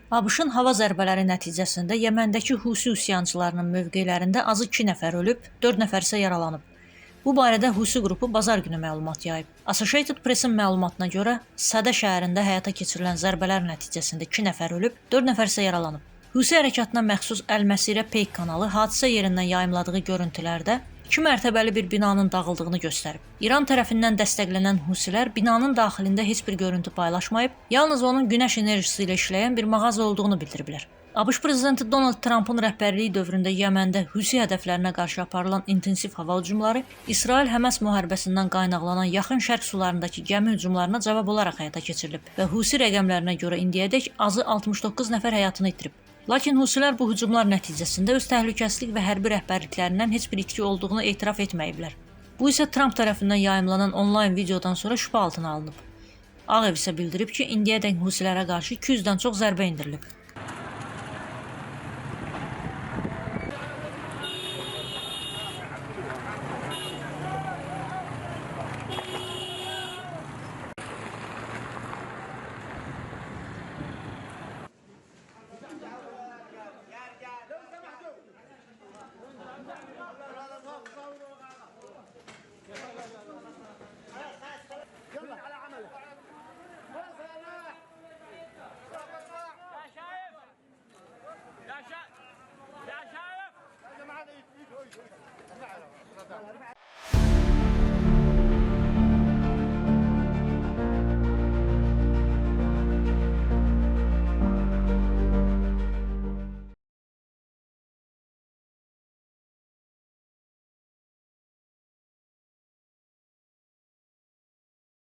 ABŞ-ın hava zərbələri nəticəsində Yəməndəki Husi üsyançılarının mövqelərində azı 2 nəfər ölüb, 4 nəfər isə yaralanıb. Bu barədə Husi qrupu bazar günü məlumat yayıb. Associated Press-in məlumatına görə Sədə şəhərində həyata keçirilən zərbələr nəticəsində 2 nəfər ölüb, 4 nəfər isə yaralanıb. Husi hərəkatına məxsus Əl-Məsirə Peyk kanalı hadisə yerindən yayımladığı görüntülərdə 2 mərtəbəli bir binanın dağıldığını göstərib. İran tərəfindən dəstəklənən Husilər binanın daxilində heç bir görüntü paylaşmayıb, yalnız onun günəş enerjisi ilə işləyən bir mağaza olduğunu bildiriblər. ABŞ prezidenti Donald Trumpın rəhbərliyi dövründə Yəməndə Husi hədəflərinə qarşı aparılan intensiv hava hücumları İsrail-Həməs müharibəsindən qaynaqlanan yaxın şərq sularındakı gəmi hücumlarına cavab olaraq həyata keçirilib və Husi rəqəmlərinə görə indiyədək azı 69 nəfər həyatını itirib. Lakin Husilər bu hücumlar nəticəsində öz təhlükəsizlik və hərbi rəhbərliklərindən heç bir itki olduğunu etiraf etməyiblər. Bu isə Trump tərəfindən yayımlanan onlayn videodan sonra şübhə altına alınıb. Ağ Ev isə bildirib ki, indiyədək Husilərə qarşı 200-dən çox zərbə endirilib.